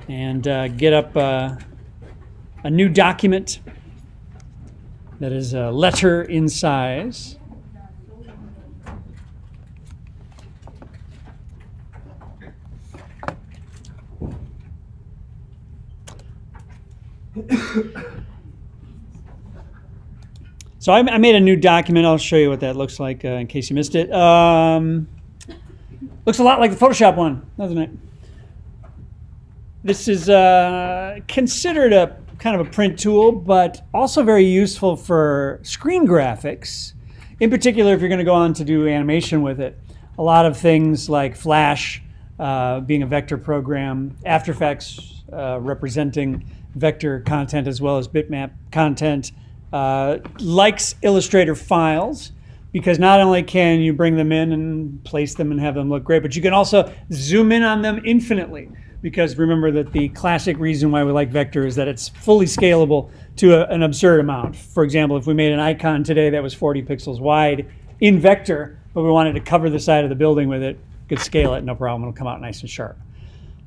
and get up a new document that is a letter in size. So I made a new document. I'll show you what that looks like in case you missed it. Looks a lot like the Photoshop one, doesn't it? This is considered a kind of a print tool, but also very useful for screen graphics. In particular, if you're going to go on to do animation with it. A lot of things like Flash being a vector program, After Effects representing vector content as well as bitmap content, likes Illustrator files, because not only can you bring them in and place them and have them look great, but you can also zoom in on them infinitely. Because remember that the classic reason why we like vector is that it's fully scalable to an absurd amount. For example, if we made an icon today that was 40 pixels wide in vector, but we wanted to cover the side of the building with it, we could scale it, no problem, it'll come out nice and sharp.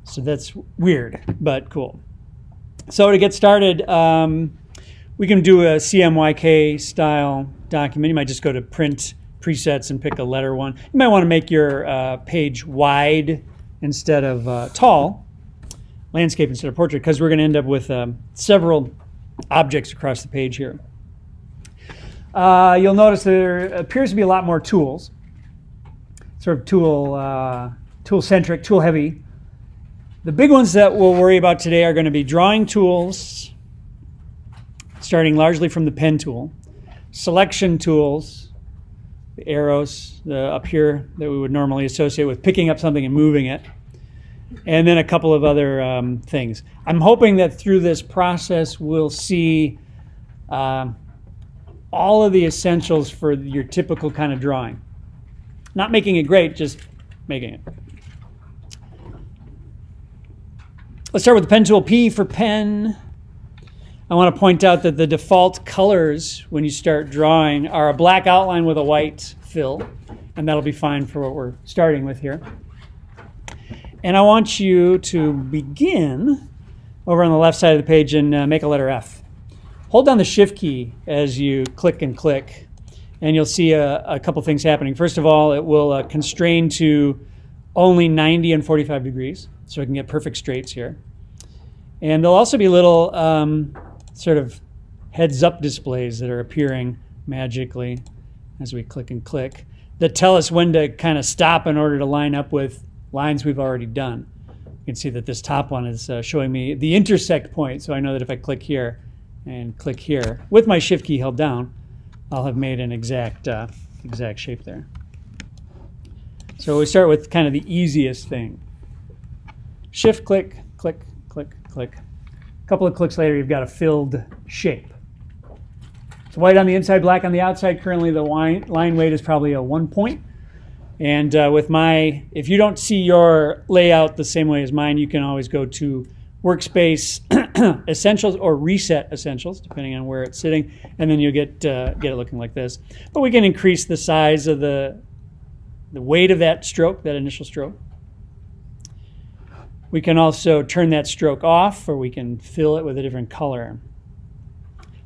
So that's weird, but cool. So to get started, we can do a CMYK style document. You might just go to print presets and pick a letter one. You might want to make your page wide instead of tall, landscape instead of portrait, because we're going to end up with several objects across the page here. You'll notice there appears to be a lot more tools, sort of tool-centric, tool-heavy. The big ones that we'll worry about today are going to be drawing tools, starting largely from the pen tool, selection tools, the arrows up here that we would normally associate with picking up something and moving it, and then a couple of other things. I'm hoping that through this process we'll see all of the essentials for your typical kind of drawing. Not making it great, just making it. Let's start with the pen tool. P for pen. I want to point out that the default colors when you start drawing are a black outline with a white fill, and that'll be fine for what we're starting with here. And I want you to begin over on the left side of the page and make a letter F. Hold down the Shift key as you click and click, and you'll see a couple things happening. First of all, it will constrain to only 90 and 45 degrees, so I can get perfect straights here. And there'll also be little sort of heads-up displays that are appearing magically as we click and click that tell us when to kind of stop in order to line up with lines we've already done. You can see that this top one is showing me the intersect point, so I know that if I click here and click here with my Shift key held down, I'll have made an exact shape there. So we start with kind of the easiest thing. Shift click, click, click, click. A couple of clicks later, you've got a filled shape. It's white on the inside, black on the outside. Currently, the line weight is probably a 1 point. And if you don't see your layout the same way as mine, you can always go to Workspace Essentials or Reset Essentials, depending on where it's sitting, and then you'll get it looking like this. But we can increase the size of the weight of that stroke, that initial stroke. We can also turn that stroke off, or we can fill it with a different color.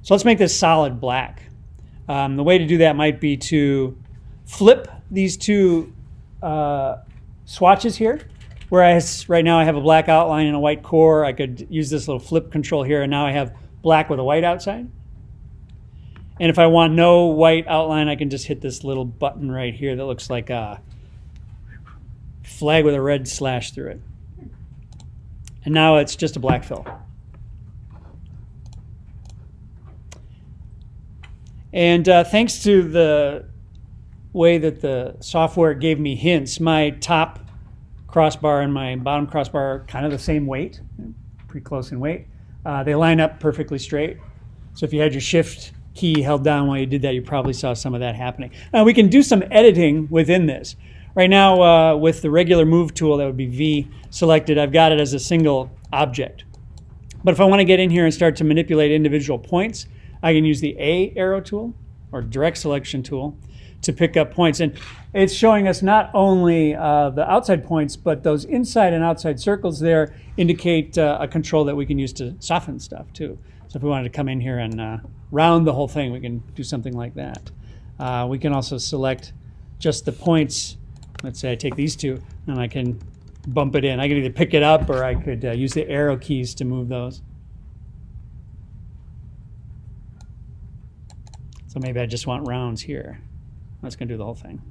So let's make this solid black. The way to do that might be to flip these two swatches here. Whereas right now I have a black outline and a white core, I could use this little flip control here, and now I have black with a white outside. And if I want no white outline, I can just hit this little button right here that looks like a flag with a red slash through it. And now it's just a black fill. And thanks to the way that the software gave me hints, my top crossbar and my bottom crossbar are kind of the same weight, pretty close in weight. They line up perfectly straight. So if you had your Shift key held down while you did that, you probably saw some of that happening. Now we can do some editing within this. Right now, with the regular move tool, that would be V selected, I've got it as a single object. But if I want to get in here and start to manipulate individual points, I can use the A arrow tool or direct selection tool to pick up points. And it's showing us not only the outside points, but those inside and outside circles there indicate a control that we can use to soften stuff too. So if we wanted to come in here and round the whole thing, we can do something like that. We can also select just the points. Let's say I take these two and I can bump it in. I could either pick it up or I could use the arrow keys to move those. So maybe I just want rounds here. That's going to do the whole thing.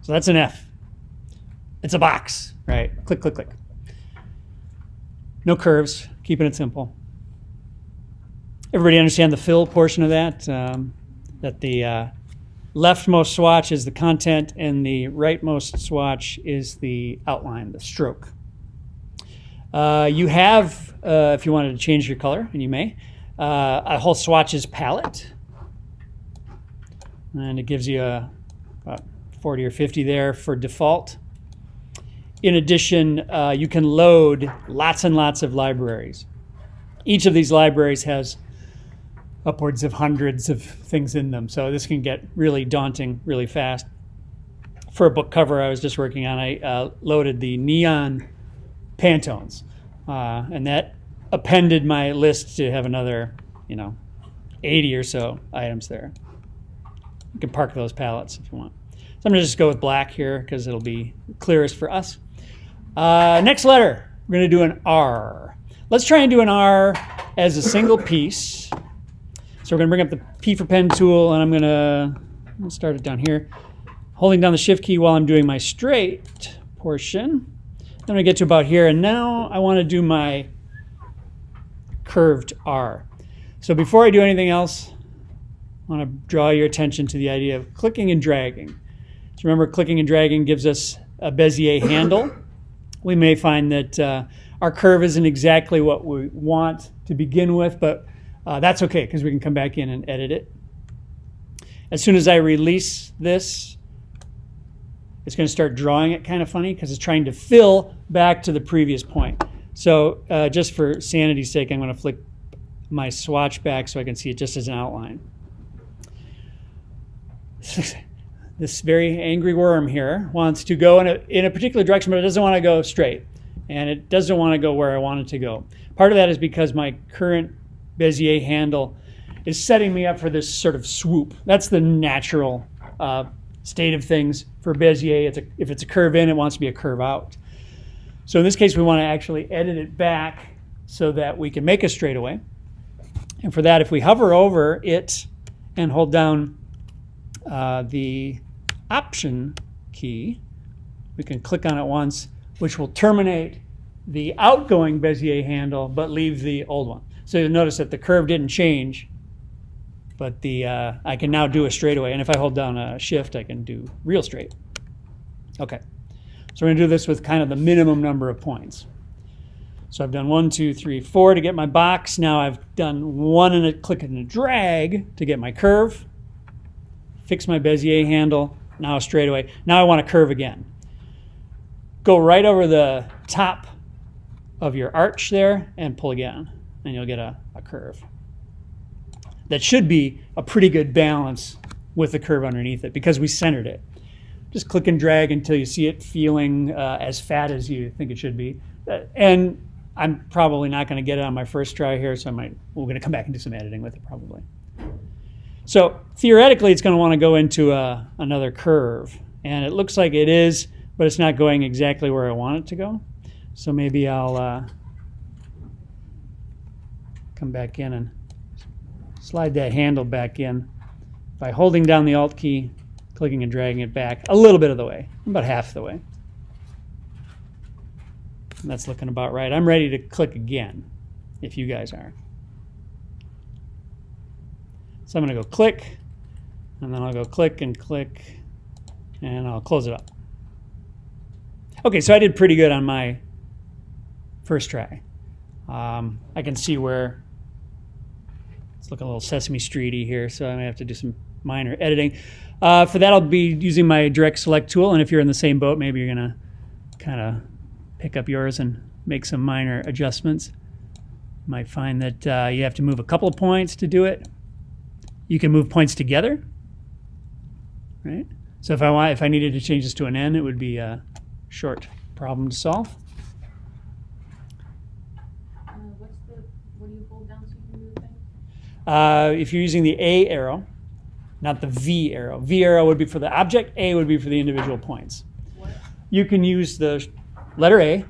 So that's an F. It's a box, right? Click, click, click. No curves, keeping it simple. Everybody understand the fill portion of that? That the leftmost swatch is the content and the rightmost swatch is the outline, the stroke. You have, if you wanted to change your color, and you may, a whole swatches palette. And it gives you about 40 or 50 there for default. In addition, you can load lots and lots of libraries. Each of these libraries has upwards of hundreds of things in them, so this can get really daunting really fast. For a book cover I was just working on, I loaded the neon Pantones, and that appended my list to have another, 80 or so items there. You can park those palettes if you want. So I'm going to just go with black here because it'll be clearest for us. Next letter, we're going to do an R. Let's try and do an R as a single piece. So we're going to bring up the P for pen tool, and I'm going to start it down here, holding down the shift key while I'm doing my straight portion. I'm going to get to about here, and now I want to do my curved R. So before I do anything else, I want to draw your attention to the idea of clicking and dragging. So remember, clicking and dragging gives us a Bezier handle. We may find that our curve isn't exactly what we want to begin with, but that's okay because we can come back in and edit it. As soon as I release this, it's going to start drawing it kind of funny because it's trying to fill back to the previous point. So just for sanity's sake, I'm going to flick my swatch back so I can see it just as an outline. This very angry worm here wants to go in a particular direction, but it doesn't want to go straight. And it doesn't want to go where I want it to go. Part of that is because my current Bezier handle is setting me up for this sort of swoop. That's the natural state of things for Bezier. If it's a curve in, it wants to be a curve out. So in this case, we want to actually edit it back so that we can make a straightaway. And for that, if we hover over it and hold down the Option key, we can click on it once, which will terminate the outgoing Bezier handle, but leave the old one. So you'll notice that the curve didn't change, but I can now do a straightaway. And if I hold down Shift, I can do real straight. Okay, so we're going to do this with kind of the minimum number of points. So I've done 1, 2, 3, 4 to get my box. Now I've done 1 and a click and a drag to get my curve. Fix my Bezier handle. Now straightaway. Now I want to curve again. Go right over the top of your arch there and pull again, and you'll get a curve. That should be a pretty good balance with the curve underneath it because we centered it. Just click and drag until you see it feeling as fat as you think it should be. And I'm probably not going to get it on my first try here, so we're going to come back and do some editing with it probably. So theoretically, it's going to want to go into another curve, and it looks like it is, but it's not going exactly where I want it to go. So maybe I'll come back in and slide that handle back in by holding down the Alt key, clicking and dragging it back a little bit of the way, about half the way. And that's looking about right. I'm ready to click again, if you guys are. So I'm going to go click, and then I'll go click, and I'll close it up. Okay, so I did pretty good on my first try. I can see where it's looking a little Sesame Streety here, so I may have to do some minor editing. For that, I'll be using my direct select tool, and if you're in the same boat, maybe you're going to kind of pick up yours and make some minor adjustments. You might find that you have to move a couple of points to do it. You can move points together, right? So if I needed to change this to an N, it would be a short problem to solve. What do you hold down so you can move things? If you're using the A arrow, not the V arrow. V arrow would be for the object, A would be for the individual points. What? You can use the letter A,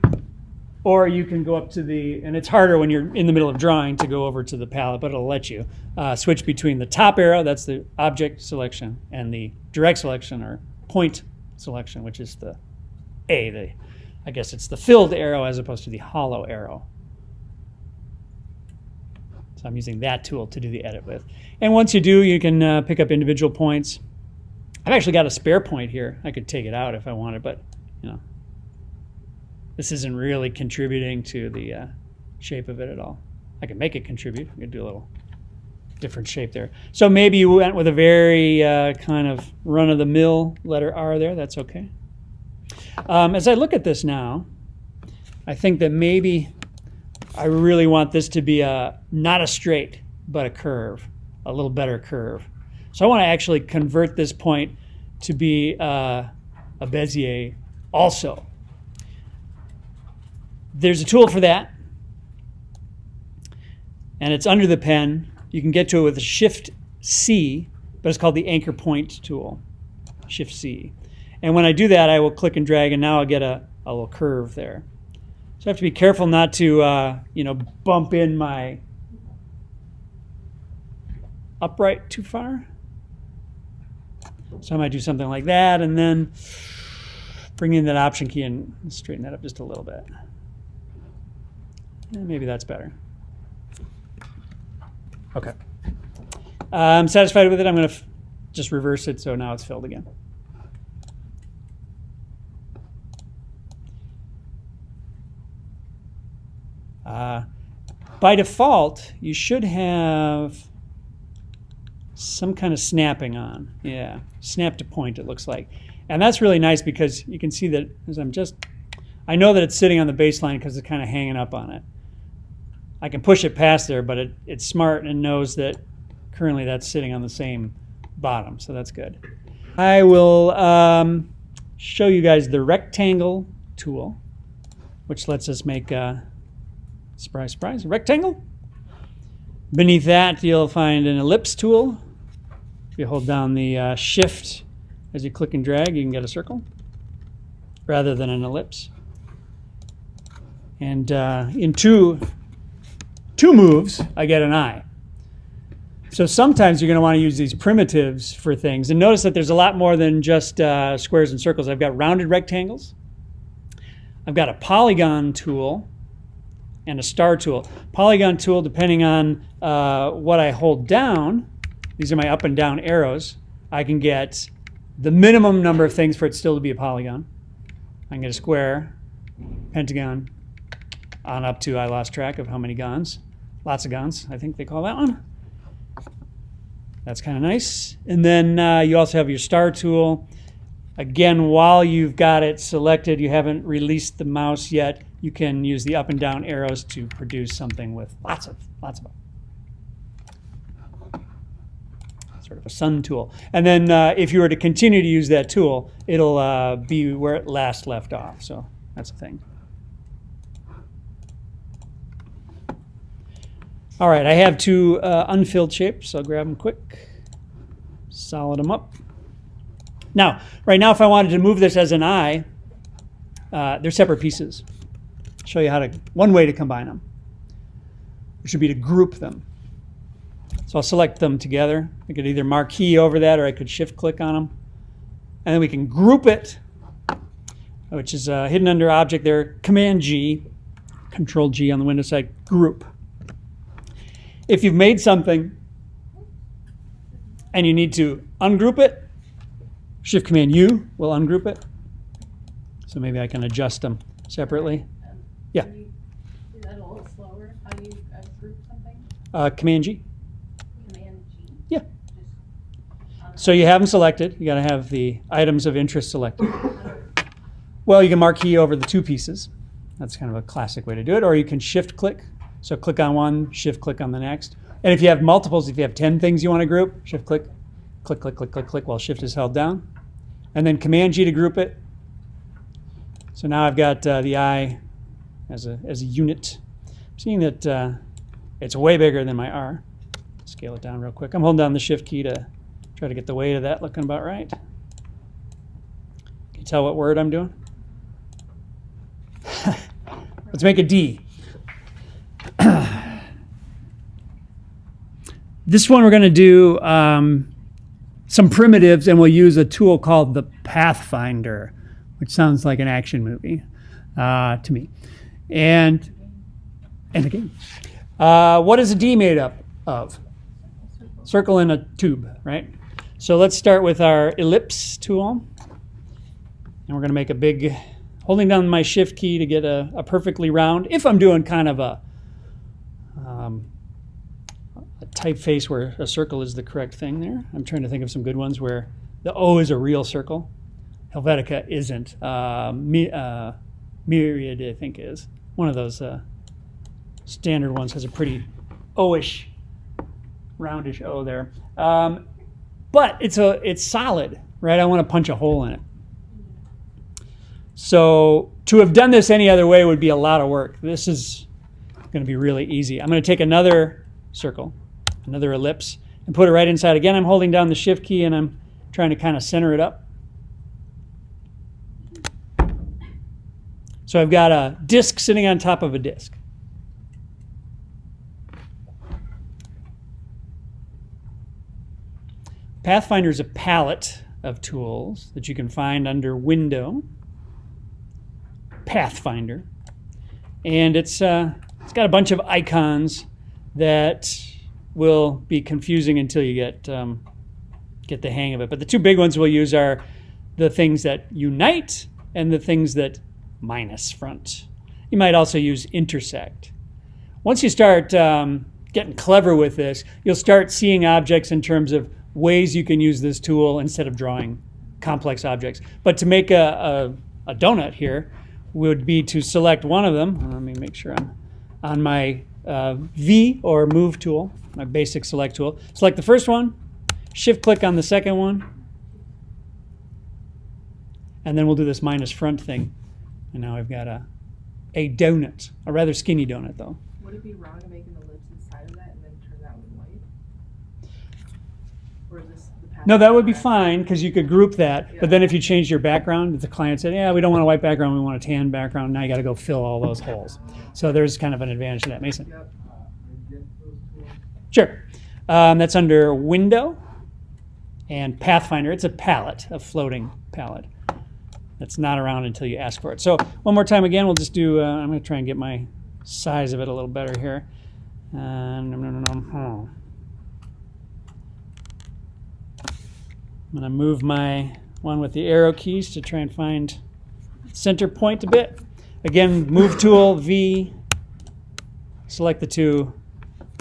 or you can go up to the, and it's harder when you're in the middle of drawing to go over to the palette, but it'll let you switch between the top arrow, that's the object selection, and the direct selection or point selection, which is the A. I guess it's the filled arrow as opposed to the hollow arrow. So I'm using that tool to do the edit with. And once you do, you can pick up individual points. I've actually got a spare point here. I could take it out if I wanted, but you know, this isn't really contributing to the shape of it at all. I can make it contribute. I could do a little different shape there. So maybe you went with a very kind of run-of-the-mill letter R there. That's okay. As I look at this now, I think that maybe I really want this to be not a straight, but a curve, a little better curve. So I want to actually convert this point to be a Bezier also. There's a tool for that, and it's under the pen. You can get to it with a Shift-C, but it's called the anchor point tool, Shift-C. And when I do that, I will click and drag, and now I'll get a little curve there. So I have to be careful not to, bump in my upright too far. So I might do something like that, and then bring in that Option key and straighten that up just a little bit. And maybe that's better. Okay. I'm satisfied with it. I'm going to just reverse it so now it's filled again. By default, you should have some kind of snapping on. Yeah, snap to point, it looks like. And that's really nice because you can see that as I know that it's sitting on the baseline because it's kind of hanging up on it. I can push it past there, but it's smart and knows that currently that's sitting on the same bottom, so that's good. I will show you guys the rectangle tool, which lets us make surprise, surprise, a rectangle. Beneath that, you'll find an ellipse tool. If you hold down the shift as you click and drag, you can get a circle rather than an ellipse. And in two moves, I get an eye. So sometimes you're going to want to use these primitives for things. And notice that there's a lot more than just squares and circles. I've got rounded rectangles. I've got a polygon tool and a star tool. Polygon tool, depending on what I hold down, these are my up and down arrows, I can get the minimum number of things for it still to be a polygon. I can get a square, pentagon, on up to, I lost track of how many gons. Lots of gons, I think they call that one. That's kind of nice. And then you also have your star tool. Again, while you've got it selected, you haven't released the mouse yet, you can use the up and down arrows to produce something with lots of them. Sort of a sun tool. And then if you were to continue to use that tool, it'll be where it last left off. So that's the thing. All right, I have two unfilled shapes, so I'll grab them quick, solid them up. Now, right now, if I wanted to move this as an eye, they're separate pieces. I'll show you one way to combine them, which would be to group them. So I'll select them together. I could either marquee over that, or I could shift click on them. And then we can group it, which is hidden under object there, Command G, Control G on the Windows side, group. If you've made something and you need to ungroup it, Shift Command U will ungroup it. So maybe I can adjust them separately. Yeah. Is that a little slower? How do you group something? Command G. Command G? Yeah. So you have them selected. You got to have the items of interest selected. Well, you can marquee over the two pieces. That's kind of a classic way to do it. Or you can shift click. So click on one, shift click on the next. And if you have multiples, if you have 10 things you want to group, shift click, click, click, click, click, click while shift is held down. And then command G to group it. So now I've got the eye as a unit. I'm seeing that it's way bigger than my R. Scale it down real quick. I'm holding down the shift key to try to get the weight of that looking about right. Can you tell what word I'm doing? Let's make a D. This one we're going to do some primitives, and we'll use a tool called the Pathfinder, which sounds like an action movie to me. And again, what is a D made up of? Circle in a tube, right? So let's start with our ellipse tool. And we're going to make a big, holding down my shift key to get a perfectly round. If I'm doing kind of a typeface where a circle is the correct thing there. I'm trying to think of some good ones where the O is a real circle. Helvetica isn't. Myriad, I think, is. One of those standard ones has a pretty O-ish, roundish O there. But it's solid, right? I want to punch a hole in it. So to have done this any other way would be a lot of work. This is going to be really easy. I'm going to take another circle, another ellipse, and put it right inside. Again, I'm holding down the shift key and I'm trying to kind of center it up. So I've got a disc sitting on top of a disc. Pathfinder is a palette of tools that you can find under Window, Pathfinder, and it's got a bunch of icons that will be confusing until you get the hang of it. But the two big ones we'll use are the things that unite and the things that minus front. You might also use intersect. Once you start getting clever with this, you'll start seeing objects in terms of ways you can use this tool instead of drawing complex objects. But to make a donut here would be to select one of them. Let me make sure I'm on my V or move tool, my basic select tool. Select the first one, shift click on the second one, and then we'll do this minus front thing. And now I've got a donut, a rather skinny donut though. Would it be wrong to make an ellipse inside of that and then turn that one white? Or is this the path? No, that would be fine because you could group that. Yeah. But then if you changed your background, if the client said, yeah, we don't want a white background, we want a tan background, now you got to go fill all those holes. So there's kind of an advantage to that. Mason? Yep. Sure. That's under Window and Pathfinder. It's a palette, a floating palette. That's not around until you ask for it. So one more time again, we'll just do, I'm going to try and get my size of it a little better here. I'm going to move my one with the arrow keys to try and find center point a bit. Again, move tool, V, select the two,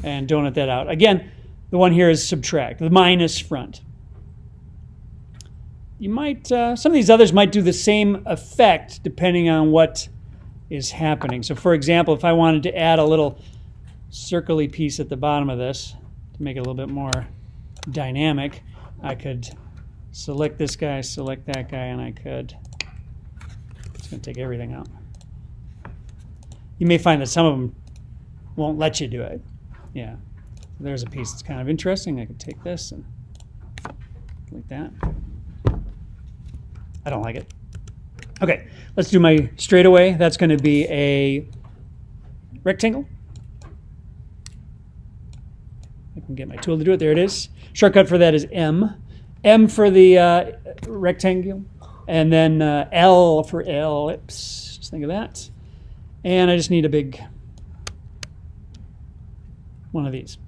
and donut that out. Again, the one here is subtract, the minus front. You might, some of these others might do the same effect depending on what is happening. So for example, if I wanted to add a little circle-y piece at the bottom of this to make it a little bit more dynamic, I could select this guy, select that guy, and I could, it's going to take everything out. You may find that some of them won't let you do it. Yeah, there's a piece that's kind of interesting. I could take this and like that. I don't like it. Okay, let's do my straightaway. That's going to be a rectangle. I can get my tool to do it. There it is. Shortcut for that is M. M for the rectangle, and then L for ellipse. Just think of that. And I just need a big one of these.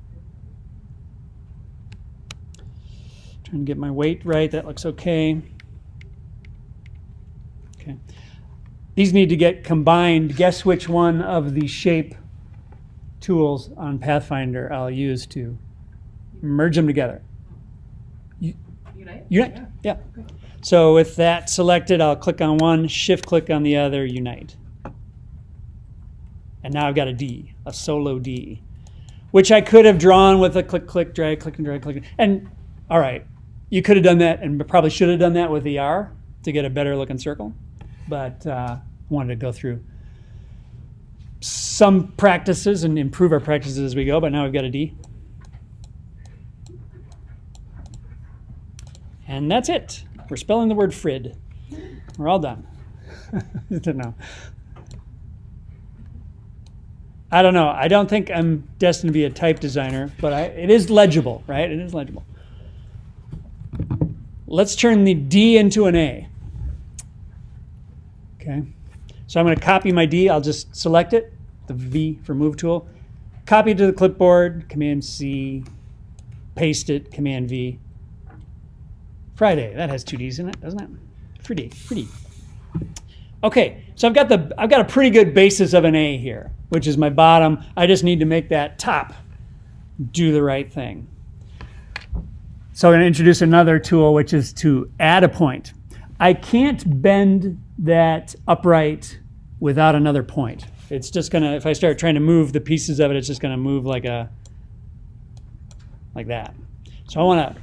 Trying to get my weight right. That looks okay. Okay. These need to get combined. Guess which one of the shape tools on Pathfinder I'll use to merge them together. Unite? Unite, yeah. Okay. So with that selected, I'll click on one, shift click on the other, unite. And now I've got a D, a solo D. which I could have drawn with a click, click, drag, click, and drag, click. And all right, you could have done that and probably should have done that with the R to get a better looking circle. But wanted to go through some practices and improve our practices as we go. But now we've got a D. And that's it. We're spelling the word Frid. We're all done. No. I don't know. I don't think I'm destined to be a type designer, but it is legible, right? It is legible. Let's turn the D into an A. Okay. So I'm going to copy my D. I'll just select it, the V for Move tool. Copy it to the clipboard, Command C, paste it, Command V. Friday. That has 2 D's in it, doesn't it? Pretty. Okay, so I've got a pretty good basis of an A here, which is my bottom. I just need to make that top do the right thing. So I'm going to introduce another tool, which is to add a point. I can't bend that upright without another point. It's just going to, if I start trying to move the pieces of it, it's just going to move like that. So I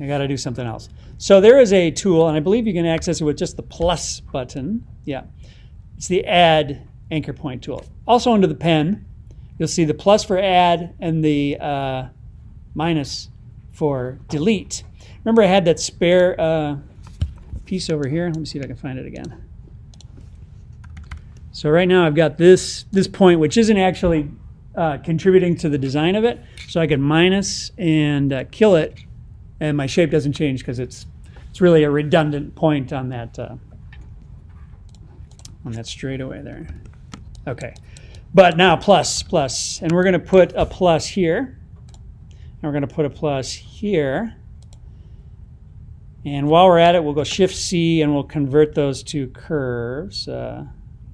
got to do something else. So there is a tool, and I believe you can access it with just the plus button. Yeah, it's the Add Anchor Point tool. Also under the pen, you'll see the plus for add and the minus for delete. Remember I had that spare piece over here? Let me see if I can find it again. So right now I've got this point, which isn't actually contributing to the design of it. So I can minus and kill it, and my shape doesn't change because it's really a redundant point on that straightaway there. Okay, but now plus, and we're going to put a plus here, and we're going to put a plus here. And while we're at it, we'll go Shift C and we'll convert those to curves,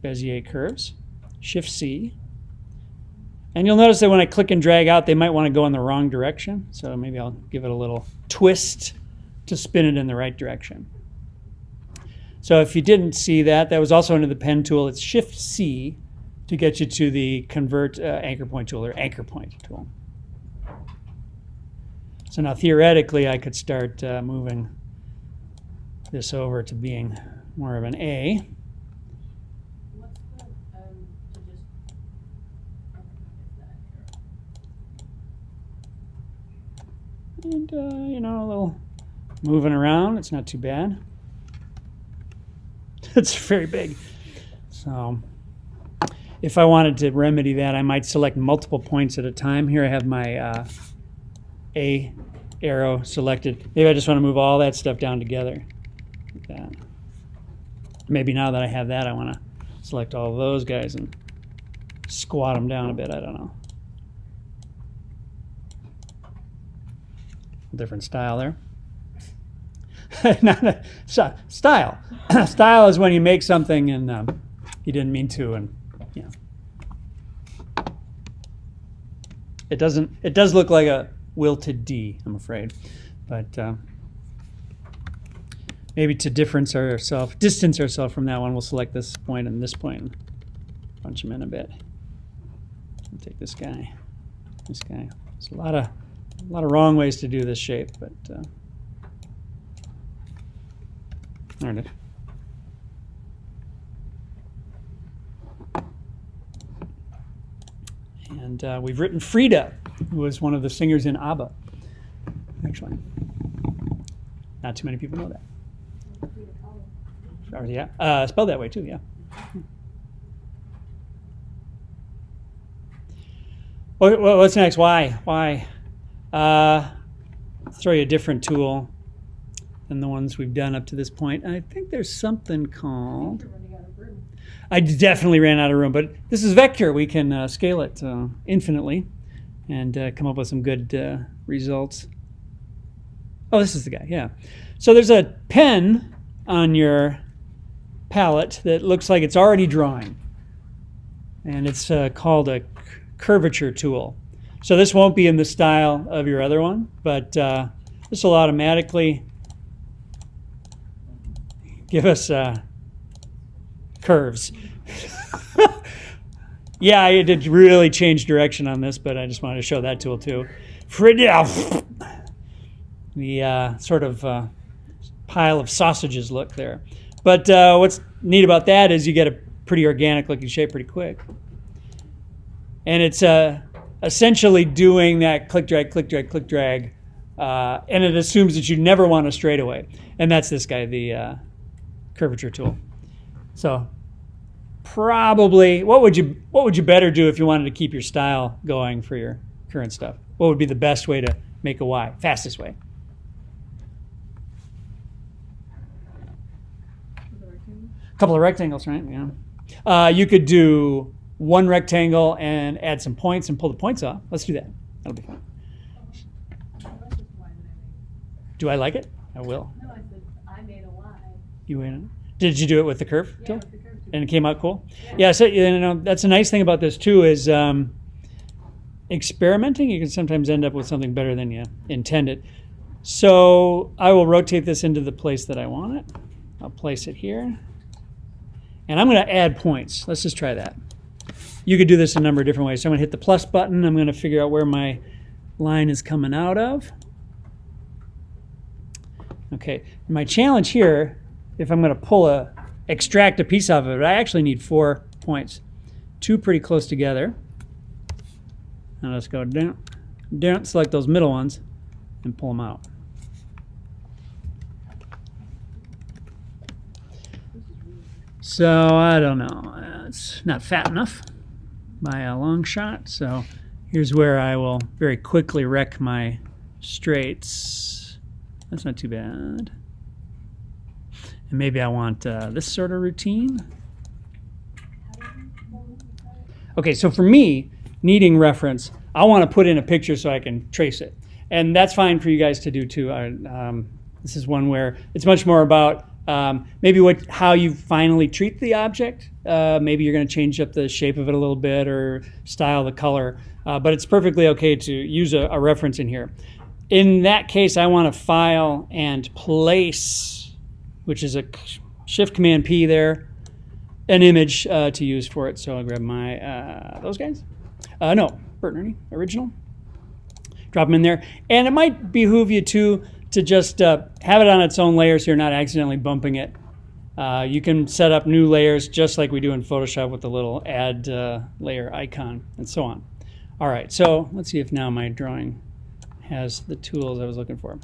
Bezier curves. Shift C. And you'll notice that when I click and drag out, they might want to go in the wrong direction. So maybe I'll give it a little twist to spin it in the right direction. So if you didn't see that, that was also under the pen tool. It's Shift C to get you to the convert anchor point tool, or anchor point tool. So now theoretically, I could start moving this over to being more of an A. And, a little moving around. It's not too bad. It's very big. So if I wanted to remedy that, I might select multiple points at a time. Here I have my A arrow selected. Maybe I just want to move all that stuff down together. Like that. Maybe now that I have that, I want to select all of those guys and squat them down a bit. I don't know. Different style there. Style. Style is when you make something and you didn't mean to, and it does look like a wilted D, I'm afraid, but maybe to distance ourselves from that one, we'll select this point and this point and punch them in a bit. I'll take this guy. There's a lot of wrong ways to do this shape, but there it is. And we've written Frida, who was one of the singers in ABBA, actually. Not too many people know that. Yeah, spelled that way too, yeah. What's next? Why? Throw you a different tool than the ones we've done up to this point. I think there's something called... You're running out of room. I definitely ran out of room, but this is vector. We can scale it infinitely and come up with some good results. Oh, this is the guy, yeah. So there's a pen on your palette that looks like it's already drawing, and it's called a Curvature tool. So this won't be in the style of your other one, but this will automatically give us curves. Yeah, I did really change direction on this, but I just wanted to show that tool too. The sort of pile of sausages look there. But what's neat about that is you get a pretty organic looking shape pretty quick. And it's essentially doing that click, drag, click, drag, click, drag. And it assumes that you never want a straightaway. And that's this guy, the curvature tool. So probably, what would you better do if you wanted to keep your style going for your current stuff? What would be the best way to make a Y? Fastest way? A couple of rectangles, right? Yeah. You could do one rectangle and add some points and pull the points off. Let's do that. That'll be fun. Do I like it? I will. No, I said I made a Y. You made it? Did you do it with the curve tool? With the curve tool. And it came out cool? Yeah, so that's a nice thing about this too is experimenting, you can sometimes end up with something better than you intended. So I will rotate this into the place that I want it. I'll place it here. And I'm going to add points. Let's just try that. You could do this a number of different ways. So I'm going to hit the plus button. I'm going to figure out where my line is coming out of. Okay, my challenge here, if I'm going to extract a piece of it, I actually need 4 points. 2 pretty close together. Now let's go down, select those middle ones, and pull them out. So I don't know, it's not fat enough by a long shot. So here's where I will very quickly wreck my straights. That's not too bad. And maybe I want this sort of routine. Okay, so for me, needing reference, I want to put in a picture so I can trace it. And that's fine for you guys to do too. This is one where it's much more about maybe how you finally treat the object. Maybe you're going to change up the shape of it a little bit or style the color. But it's perfectly okay to use a reference in here. In that case, I want to file and place, which is a Shift-Command-P there, an image to use for it. So I'll grab my, those guys. No, Bert and Ernie, original. Drop them in there. And it might behoove you to just have it on its own layer so you're not accidentally bumping it. You can set up new layers just like we do in Photoshop with the little add layer icon and so on. All right, so let's see if now my drawing has the tools I was looking for.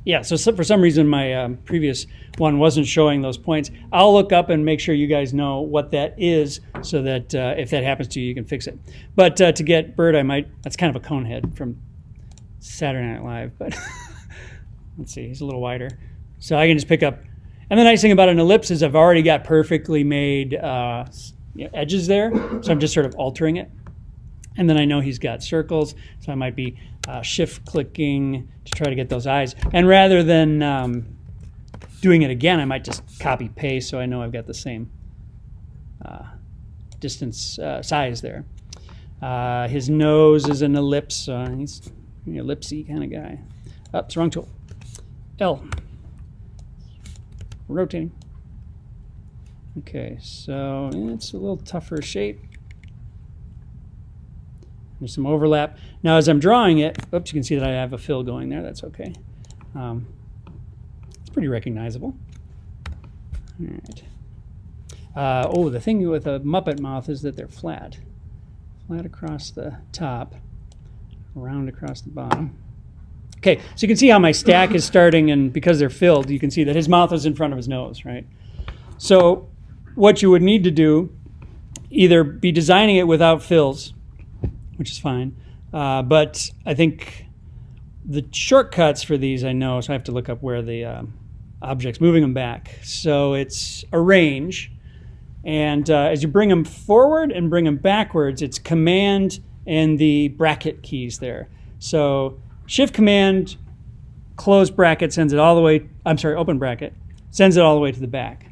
Yeah, so for some reason my previous one wasn't showing those points. I'll look up and make sure you guys know what that is so that if that happens to you, you can fix it. But to get Bert, that's kind of a cone head from Saturday Night Live, but let's see, he's a little wider. So I can just pick up, and the nice thing about an ellipse is I've already got perfectly made edges there, so I'm just sort of altering it. And then I know he's got circles, so I might be shift-clicking to try to get those eyes. And rather than doing it again, I might just copy-paste so I know I've got the same distance size there. His nose is an ellipse, so he's an ellipsy kind of guy. Oh, it's the wrong tool. L. Rotating. Okay, so it's a little tougher shape. There's some overlap. Now as I'm drawing it, oops, you can see that I have a fill going there. That's okay. It's pretty recognizable. All right. Oh, the thing with a Muppet mouth is that they're flat. Flat across the top, round across the bottom. Okay, so you can see how my stack is starting, and because they're filled, you can see that his mouth is in front of his nose, right? So what you would need to do, either be designing it without fills, which is fine. But I think the shortcuts for these I know, so I have to look up where the object's moving them back. So it's arrange, and as you bring them forward and bring them backwards, it's Command and the bracket keys there. So Shift-Command, close bracket sends it all the way, open bracket, sends it all the way to the back.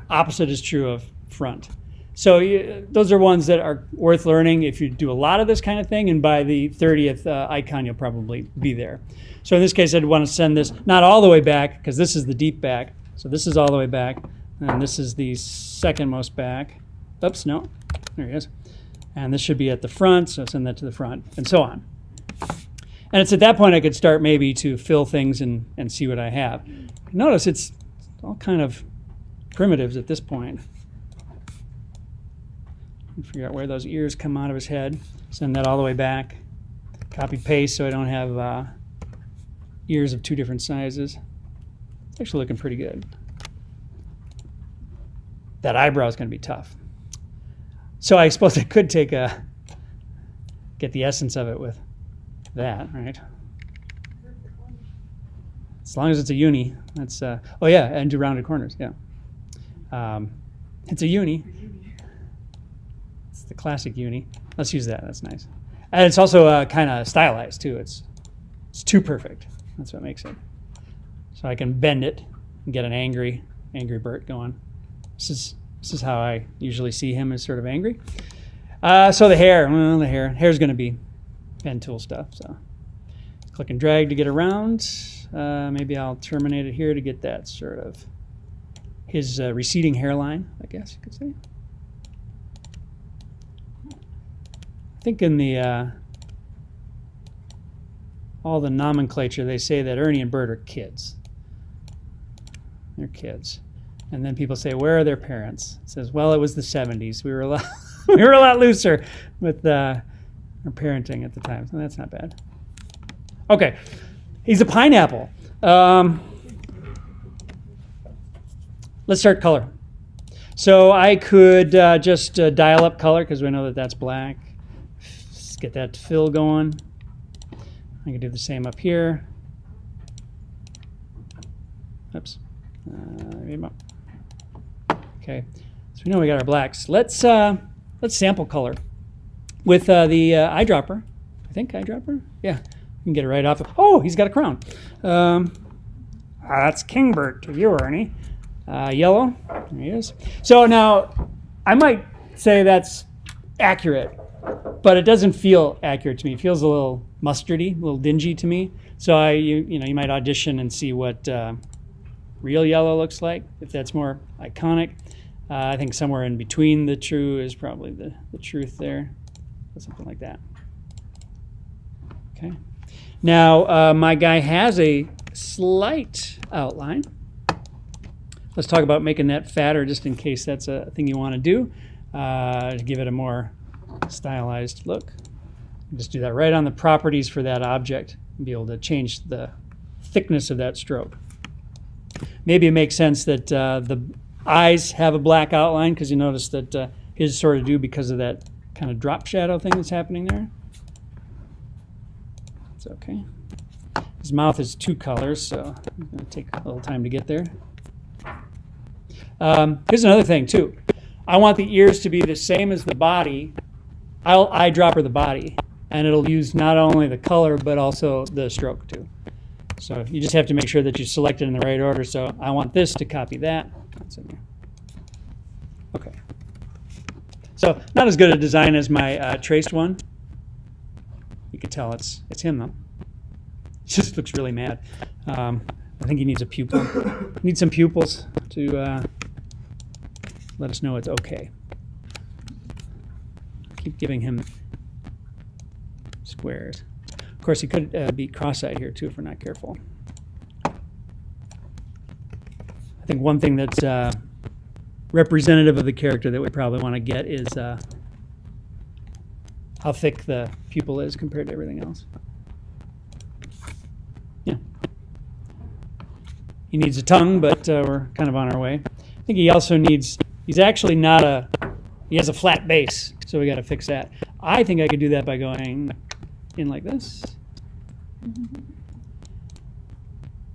Opposite is true of front. So those are ones that are worth learning if you do a lot of this kind of thing, and by the 30th icon, you'll probably be there. So in this case, I'd want to send this not all the way back, because this is the deep back. So this is all the way back, and this is the second most back. Oops, no, there it is. And this should be at the front, so send that to the front, and so on. And it's at that point I could start maybe to fill things and see what I have. Notice it's all kind of primitives at this point. Figure out where those ears come out of his head. Send that all the way back. Copy paste so I don't have ears of 2 different sizes. It's actually looking pretty good. That eyebrow is going to be tough. So I suppose I could take get the essence of it with that, right? As long as it's a uni. That's oh yeah, and do rounded corners. Yeah, it's a uni. It's the classic uni. Let's use that. That's nice. And it's also kind of stylized too. It's too perfect. That's what makes it. So I can bend it and get an angry Bert going. This is how I usually see him, as sort of angry. So the hair, well, hair's going to be pen tool stuff. So click and drag to get around. Maybe I'll terminate it here to get that sort of his receding hairline, I guess you could say. I think in the all the nomenclature they say that Ernie and Bert are kids. They're kids. And then people say, where are their parents? It says, well, it was the 70s. We were a lot, we were a lot looser with our parenting at the time, so that's not bad. Okay, he's a pineapple. Let's start color. So I could just dial up color because we know that that's black. Let's get that fill going. I can do the same up here. Oops. Okay, so we know we got our blacks. Let's sample color with the eyedropper. I think eyedropper. Yeah, you can get it right off. Oh, he's got a crown. That's Kingbert to you, Ernie. Yellow. There he is. So now I might say that's accurate, but it doesn't feel accurate to me. It feels a little mustardy, a little dingy to me. So you might audition and see what real yellow looks like, if that's more iconic. I think somewhere in between the true is probably the truth there, something like that. Okay. Now my guy has a slight outline. Let's talk about making that fatter, just in case that's a thing you want to do, to give it a more stylized look. Just do that right on the properties for that object and be able to change the thickness of that stroke. Maybe it makes sense that the eyes have a black outline, because you notice that his sort of do because of that kind of drop shadow thing that's happening there. It's okay. His mouth is 2 colors, so it's going to take a little time to get there. Here's another thing too. I want the ears to be the same as the body. I'll eyedropper the body, and it'll use not only the color but also the stroke too. So you just have to make sure that you select it in the right order. So I want this to copy that. That's in there. Okay. So not as good a design as my traced one. You can tell it's him though. He just looks really mad. I think he needs a pupil. Need some pupils to let us know it's okay. Keep giving him squares. Of course, he could be cross-eyed here too if we're not careful. I think one thing that's representative of the character that we probably want to get is how thick the pupil is compared to everything else. Yeah. He needs a tongue, but we're kind of on our way. I think he also needs, he's actually not he has a flat base, so we got to fix that. I think I could do that by going in like this.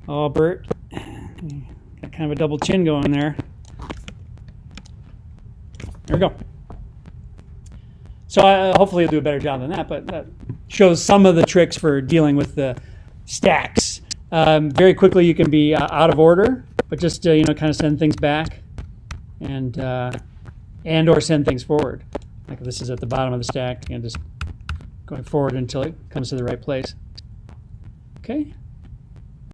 Oh, Bert. Got kind of a double chin going there. There we go. So hopefully I'll do a better job than that, but that shows some of the tricks for dealing with the stacks. Very quickly you can be out of order, but just kind of send things back and or send things forward. Like if this is at the bottom of the stack, just going forward until it comes to the right place. Okay.